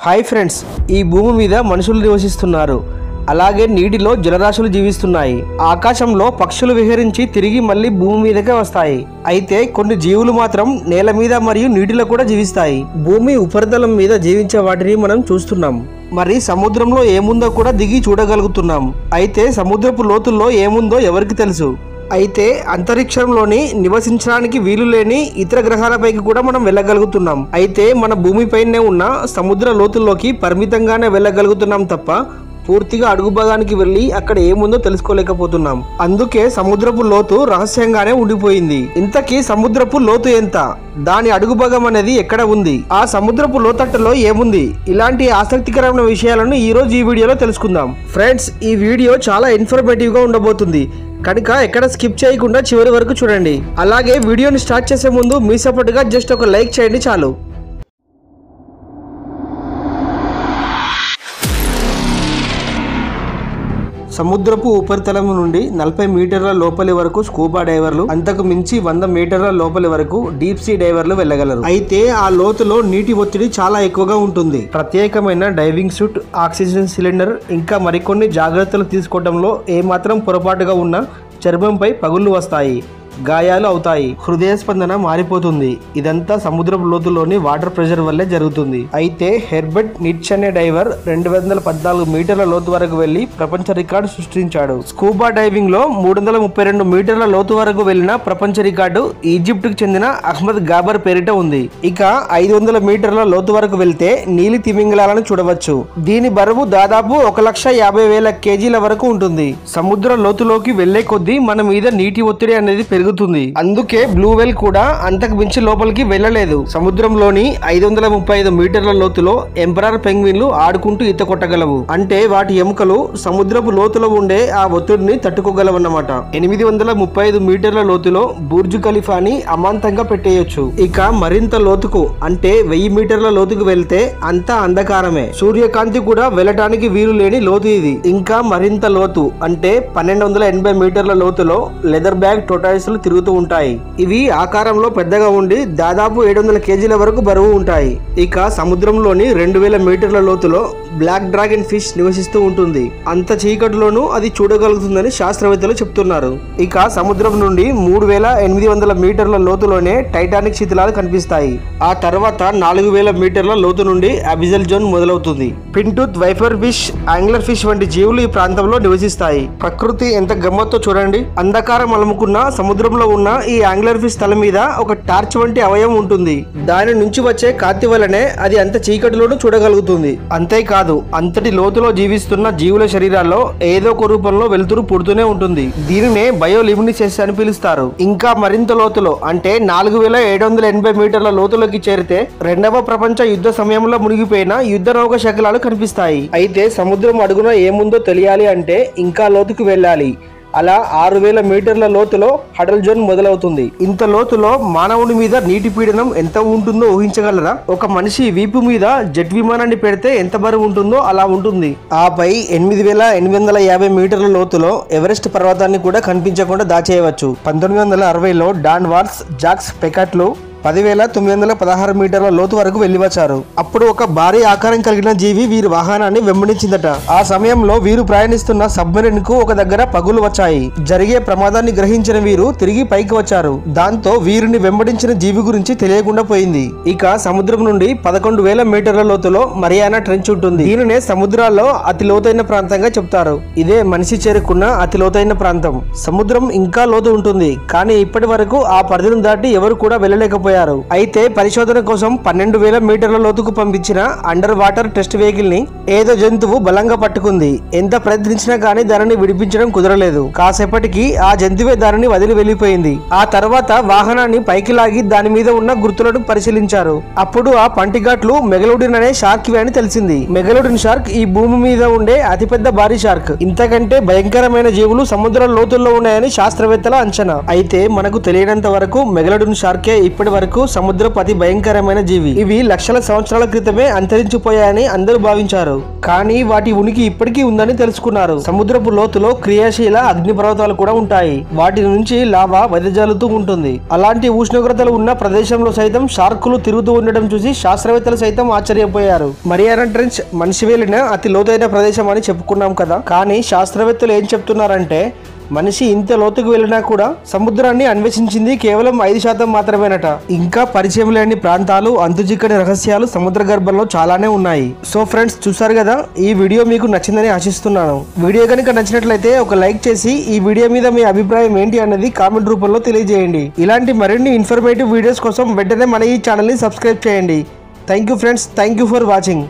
Hi friends, ఈ భూమి మీద మనుషులు నివసిస్తున్నారు. అలాగే నీటిలో జలరాశులు జీవిస్తున్నాయి. ఆకాశంలో పక్షులు విహరించి తిరిగి మళ్ళీ భూమి మీదకే వస్తాయి. అయితే కొన్ని జీవులు మాత్రం నేల మీద మరియు నీటిలో కూడా జీవిస్తాయి. భూమి ఉపరితలం మీద జీవించే వాటిని మనం చూస్తున్నాం. మరి సముద్రంలో ఏముందో కూడా దిగి చూడగలుగుతున్నాం. అయితే సముద్రపు లోతుల్లో ఏముందో ఎవరికి తెలుసు? అయితే అంతరిక్షంలోని నివసించడానికి వీలు లేని ఇతర గ్రహాలపైకి కూడా మనం వెళ్ళగలుగుతున్నాం. అయితే మన భూమిపైనే ఉన్న సముద్ర లోతుల్లోకి పరిమితంగానే వెళ్ళగలుగుతున్నాం తప్ప పూర్తిగా అడుగు భాగానికి వెళ్ళి అక్కడ ఏముందో తెలుసుకోలేకపోతున్నాం. అందుకే సముద్రపు లోతు రహస్యంగానే ఉండిపోయింది. ఇంతకీ సముద్రపు లోతు ఎంత? దాని అడుగు భాగం అనేది ఎక్కడ ఉంది? ఆ సముద్రపు లోతట్టులో ఏముంది? ఇలాంటి ఆసక్తికరమైన విషయాలను ఈ రోజు ఈ వీడియోలో తెలుసుకుందాం. ఫ్రెండ్స్, ఈ వీడియో చాలా ఇన్ఫర్మేటివ్ గా ఉండబోతుంది కనుక ఎక్కడ స్కిప్ చేయకుండా చివరి వరకు చూడండి. అలాగే వీడియోని స్టార్ట్ చేసే ముందు మీ సపోర్ట్గా జస్ట్ ఒక లైక్ చేయండి చాలు. సముద్రపు ఉపరితలం నుండి 40 మీటర్ల లోపలి వరకు స్కూబా డైవర్లు, అంతకు మించి 100 మీటర్ల లోపలి వరకు డీప్ సీ డైవర్లు వెళ్ళగలరు. అయితే ఆ లోతులో నీటి ఒత్తిడి చాలా ఎక్కువగా ఉంటుంది. ప్రత్యేకమైన డైవింగ్ సూట్, ఆక్సిజన్ సిలిండర్ ఇంకా మరికొన్ని జాగ్రత్తలు తీసుకోవడంలో ఏమాత్రం పొరపాటుగా ఉన్నా చర్మంపై పగుళ్లు వస్తాయి, గాయాలు అవుతాయి, హృదయ స్పందన మారిపోతుంది. ఇదంతా సముద్రపు లోతులోని వాటర్ ప్రెషర్ వల్లే జరుగుతుంది. అయితే హెర్బర్ట్ నిట్చ్ అనే డైవర్ 214 మీటర్ల లోతు వరకు వెళ్లి ప్రపంచ రికార్డు సృష్టించాడు. స్కూబా డైవింగ్ లో 332 మీటర్ల లోతు వరకు వెళ్లిన ప్రపంచ రికార్డు ఈజిప్ట్ కు చెందిన అహ్మద్ గాబర్ పేరిట ఉంది. ఇక 500 మీటర్ల లోతు వరకు వెళ్తే నీలి తిమింగలాలను చూడవచ్చు. దీని బరువు దాదాపు 1,50,000 కేజీల వరకు ఉంటుంది. సముద్ర లోతులోకి వెళ్లే కొద్దీ మన మీద నీటి ఒత్తిడి అనేది పెరుగుతుంది. అందుకే బ్లూ వేల్ కూడా అంతకు మించి లోపలికి వెళ్ళలేదు. సముద్రంలోని 535 మీటర్ల లోతులో ఎంపరర్ పెంగ్విన్లు ఆడుకుంటూ ఈత కొట్టగలవు. అంటే వాటి ఎముకలు సముద్రపు లోతులో ఉండే ఆ ఒత్తిడిని తట్టుకోగలవన్నమాట. 835 మీటర్ల లోతులో బుర్జ్ ఖలీఫాని అమాంతంగా పెట్టేయొచ్చు. ఇక మరింత లోతుకు అంటే 1000 మీటర్ల లోతుకు వెళ్తే అంతా అంధకారమే. సూర్యకాంతి కూడా వెళ్ళటానికి వీలు లేని లోతు ఇది. ఇంకా మరింత లోతు అంటే 1280 మీటర్ల లోతులో లెదర్ బ్యాగ్ టోటాయిస్ తిరుగుతూ ఉంటాయి. ఇవి ఆకారంలో పెద్దగా ఉండి దాదాపు 700 కేజీల వరకు బరువు ఉంటాయి. ఇక సముద్రంలోని 2000 మీటర్ల లోతులో బ్లాక్ డ్రాగన్ ఫిష్ నివసిస్తూ ఉంటుంది. అంత చీకటిలోనూ అది చూడగలుగుతుందని శాస్త్రవేత్తలు చెప్తున్నారు. ఇక సముద్రం నుండి 3800 మీటర్ల లోతులోనే టైటానిక్ శిథిలాలు కనిపిస్తాయి. ఆ తర్వాత 4000 మీటర్ల లోతు నుండి అబిజల్ జోన్ మొదలవుతుంది. పింటూత్ వైపర్ ఫిష్, యాంగ్లర్ ఫిష్ వంటి జీవులు ఈ ప్రాంతంలో నివసిస్తాయి. ప్రకృతి ఎంత గమ్మత్తో చూడండి. అంధకారం అలుముకున్న సముద్రంలో ఉన్న ఈ యాంగ్లర్ ఫిష్ తల మీద ఒక టార్చ్ వంటి అవయవం ఉంటుంది. దాని నుంచి వచ్చే కాంతి వల్లనే అది అంత చీకటిలోనూ చూడగలుగుతుంది. అంతేకాదు, అంతటి లోతులో జీవిస్తున్న జీవుల శరీరాల్లో ఏదో ఒక రూపంలో వెలుతురు పుడుతూనే ఉంటుంది. దీనినే బయోలిమినిసెన్స్ అని పిలుస్తారు. ఇంకా మరింత లోతులో అంటే 4780 మీటర్ల లోతులోకి చేరితే రెండవ ప్రపంచ యుద్ధ సమయంలో మునిగిపోయిన యుద్ధ నౌక శకలాలు కనిపిస్తాయి. అయితే సముద్రం అడుగున ఏముందో తెలియాలి అంటే ఇంకా లోతుకు వెళ్ళాలి. అలా 6000 మీటర్ల లోతులో హడల్ జోన్ మొదలవుతుంది. ఇంత లోతులో మానవుని మీద నీటి పీడనం ఎంత ఉంటుందో ఊహించగలరా? ఒక మనిషి వీపు మీద జెట్ విమానాన్ని పెడితే ఎంత బరువు ఉంటుందో అలా ఉంటుంది. ఆపై 8850 మీటర్ల లోతులో ఎవరెస్ట్ పర్వతాన్ని కూడా కనిపించకుండా దాచేయవచ్చు. 1960లో డాన్ వాల్స్, జాక్స్ పెకాట్లు 10,916 మీటర్ల లోతు వరకు వెళ్లి వచ్చారు. అప్పుడు ఒక భారీ ఆకారం కలిగిన జీవి వీరి వాహనాన్ని వెంబడించిందట. ఆ సమయంలో వీరు ప్రయాణిస్తున్న సబ్మెరీన్ కు ఒక దగ్గర పగులు వచ్చాయి. జరిగే ప్రమాదాన్ని గ్రహించిన వీరు తిరిగి పైకి వచ్చారు. దాంతో వీరిని వెంబడించిన జీవి గురించి తెలియకుండా పోయింది. ఇక సముద్రం నుండి 11,000 మీటర్ల లోతులో మరియానా ట్రెంచ్ ఉంటుంది. దీనినే సముద్రాల్లో అతి లోతైన ప్రాంతంగా చెప్తారు. ఇదే మనిషి చేరుకున్న అతి లోతైన ప్రాంతం. సముద్రం ఇంకా లోతు ఉంటుంది, కానీ ఇప్పటి వరకు ఆ పరిధిని దాటి ఎవరు కూడా వెళ్ళలేకపోయారు. అయితే పరిశోధన కోసం 12,000 మీటర్ల లోతుకు పంపించిన అండర్ వాటర్ టెస్ట్ వెహికల్ ని ఏదో జంతువు బలంగా పట్టుకుంది. ఎంత ప్రయత్నించినా గానీ దానిని విడిపించడం కుదరలేదు. కాసేపటికి ఆ జంతువే దానిని వదిలి వెళ్లిపోయింది. ఆ తర్వాత వాహనాన్ని పైకి లాగి దాని మీద ఉన్న గుర్తులను పరిశీలించారు. అప్పుడు ఆ పంటిఘాట్లు మెగలోడిన్ అనే షార్క్ అని తెలిసింది. మెగలోడిన్ షార్క్ ఈ భూమి మీద ఉండే అతిపెద్ద భారీ షార్క్. ఇంతకంటే భయంకరమైన జీవులు సముద్ర లోతుల్లో ఉన్నాయని శాస్త్రవేత్తల అంచనా. అయితే మనకు తెలియనంత వరకు మెగలోడిన్ షార్కే ఇప్పటి వరకు సముద్రపు అతి భయంకరమైన జీవి. ఇవి లక్షల సంవత్సరాల క్రితమే అంతరించిపోయాయని అందరూ భావించారు. కానీ వాటి ఉనికి ఇప్పటికీ ఉందని తెలుసుకున్నారు. సముద్రపు లోతులో క్రియాశీల అగ్నిపర్వతాలు కూడా ఉంటాయి. వాటి నుంచి లావా వెదజల్లుతూ ఉంటుంది. అలాంటి ఉష్ణోగ్రతలు ఉన్న ప్రదేశంలో సైతం షార్కులు తిరుగుతూ ఉండడం చూసి శాస్త్రవేత్తలు సైతం ఆశ్చర్యపోయారు. మరియానా ట్రెంచ్ మనిషి వెళ్ళిన అతి లోతైన ప్రదేశం అని చెప్పుకున్నాం కదా. కానీ శాస్త్రవేత్తలు ఏం చెప్తున్నారంటే మనిషి ఇంత లోతుకు వెళ్ళినా కూడా సముద్రాన్ని అన్వేషించింది కేవలం 5% మాత్రమేనట. ఇంకా పరిచయం లేని ప్రాంతాలు, అంతుచిక్కని రహస్యాలు సముద్ర గర్భంలో చాలానే ఉన్నాయి. సో ఫ్రెండ్స్, చూసారు కదా, ఈ వీడియో మీకు నచ్చిందని ఆశిస్తున్నాను. వీడియో కనుక నచ్చినట్లయితే ఒక లైక్ చేసి ఈ వీడియో మీద మీ అభిప్రాయం ఏంటి అన్నది కామెంట్ రూపంలో తెలియజేయండి. ఇలాంటి మరిన్ని ఇన్ఫర్మేటివ్ వీడియోస్ కోసం వెంటనే మన ఈ ఛానల్ని సబ్స్క్రైబ్ చేయండి. Thank you friends, thank you for watching.